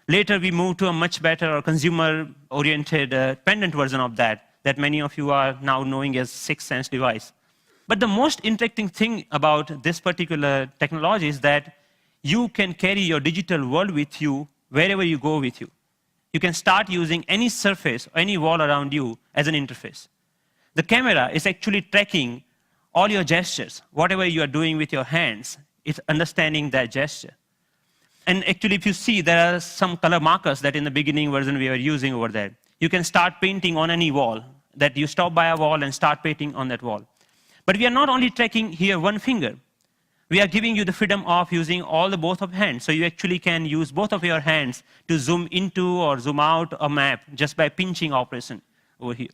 Later, we moved to a much better or consumer-oriented pendant version of that many of you are now knowing as Sixth Sense device. But the most interesting thing about this particular technology is that you can carry your digital world with you wherever you go with you. You can start using any surface or any wall around you as an interface. The camera is actually tracking all your gestures. Whatever you are doing with your hands, it's understanding that gesture. And actually, if you see, there are some color markers that in the beginning version we were using over there. You can start painting on any wall, that you stop by a wall and start painting on that wall. But we are not only tracking here one finger. We are giving you the freedom of using all the both of hands. So you actually can use both of your hands to zoom into or zoom out a map just by pinching operation over here.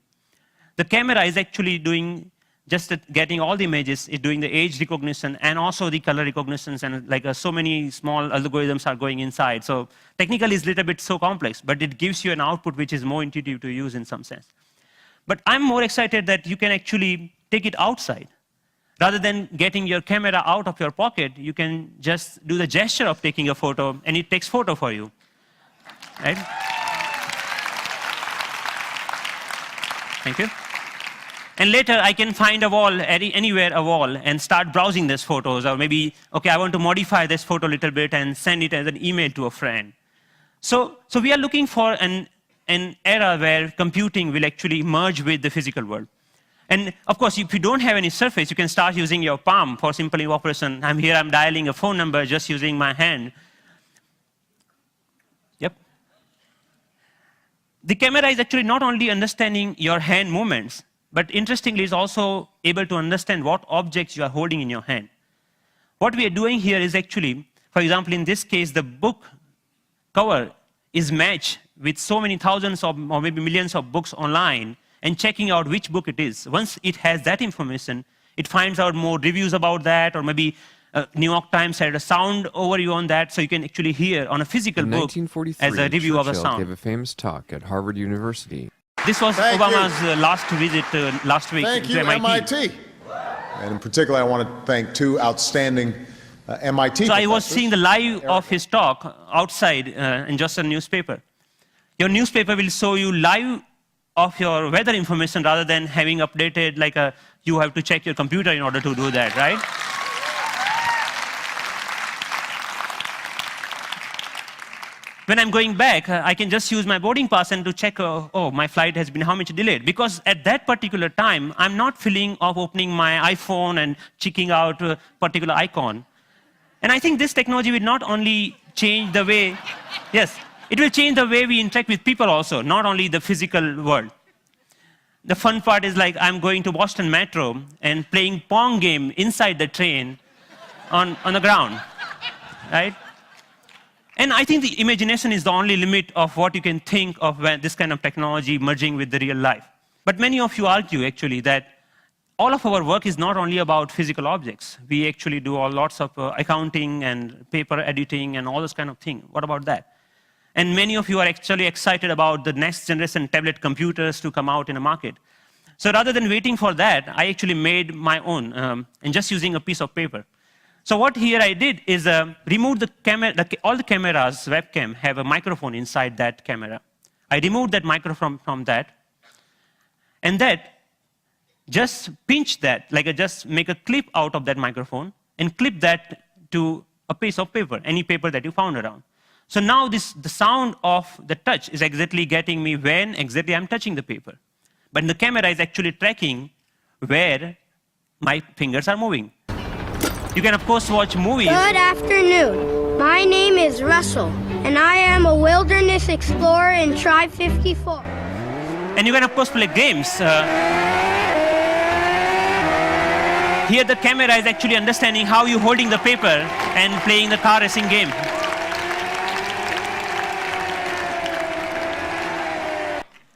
The camera is actually doing just getting all the images, it's doing the age recognition and also the color recognitions, and like so many small algorithms are going inside. So technically it's a little bit so complex, but it gives you an output which is more intuitive to use in some sense. But I'm more excited that you can actually take it outside. Rather than getting your camera out of your pocket, you can just do the gesture of taking a photo, and it takes photo for you, right? Thank you. And later, I can find a wall, anywhere a wall, and start browsing these photos. Or maybe, okay, I want to modify this photo a little bit and send it as an email to a friend. So we are looking for an era where computing will actually merge with the physical world. And of course, if you don't have any surface, you can start using your palm for simple operation. I'm here, I'm dialing a phone number just using my hand. Yep. The camera is actually not only understanding your hand movements, but interestingly, it's also able to understand what objects you are holding in your hand. What we are doing here is actually, for example, in this case, the book cover is matched with so many thousands of, or maybe millions of books online, and checking out which book it is. Once it has that information, it finds out more reviews about that, or maybe New York Times had a sound overview on that, so you can actually hear on a physical book as a review of a sound. Gave a famous talk at Harvard University. This was Obama's last visit last week to MIT. And in particular, I want to thank two outstanding MIT So I was seeing the live of his talk outside in just a newspaper. Your newspaper will show you live of your weather information rather than having updated like you have to check your computer in order to do that, right? When I'm going back, I can just use my boarding pass and to check, oh, my flight has been how much delayed. Because at that particular time, I'm not feeling of opening my iPhone and checking out a particular icon. And I think this technology will not only change the way, yes, it will change the way we interact with people also, not only the physical world. The fun part is like I'm going to Boston Metro and playing Pong game inside the train on the ground, right? And I think the imagination is the only limit of what you can think of when this kind of technology merging with the real life. But many of you argue, actually, that all of our work is not only about physical objects. We actually do lots of accounting and paper editing and all this kind of thing. What about that? And many of you are actually excited about the next generation tablet computers to come out in the market. So rather than waiting for that, I actually made my own and just using a piece of paper. So what here I did is remove the camera. All the cameras, webcam, have a microphone inside that camera. I removed that microphone from that, and that just pinch that, like just make a clip out of that microphone and clip that to a piece of paper, any paper that you found around. So now the sound of the touch is exactly getting me when exactly I'm touching the paper. But the camera is actually tracking where my fingers are moving. You can, of course, watch movies. Good afternoon. My name is Russell, and I am a wilderness explorer in Tribe 54. And you can, of course, play games. Here, the camera is actually understanding how you're holding the paper and playing the car racing game.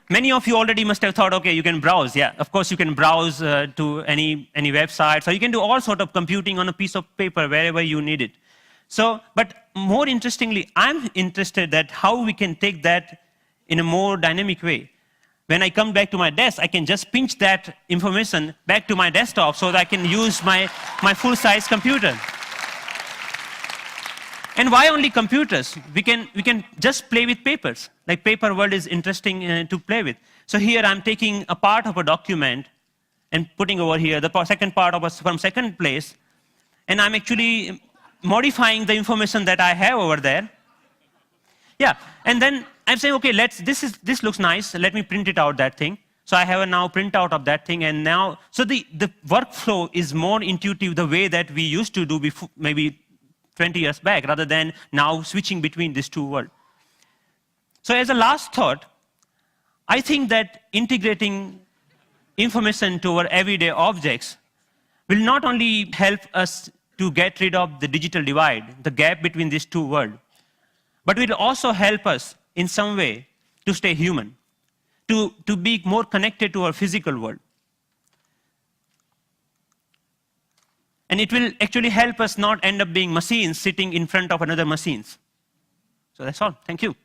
Many of you already must have thought, okay, you can browse. Yeah, of course, you can browse to any website. So you can do all sort of computing on a piece of paper wherever you need it. So, but more interestingly, I'm interested that how we can take that in a more dynamic way. When I come back to my desk, I can just pinch that information back to my desktop so that I can use my full-size computer. And why only computers? We can just play with papers. Like paper world is interesting to play with. So here I'm taking a part of a document and putting over here the second part of from second place, and I'm actually modifying the information that I have over there. Yeah, and then I'm saying, okay, this looks nice. Let me print it out, that thing. So I have a now printout of that thing, and now, so the workflow is more intuitive the way that we used to do before, maybe 20 years back, rather than now switching between these two worlds. So as a last thought, I think that integrating information to our everyday objects will not only help us to get rid of the digital divide, the gap between these two worlds, but will also help us in some way to stay human, to be more connected to our physical world. And it will actually help us not end up being machines sitting in front of another machines. So that's all. Thank you.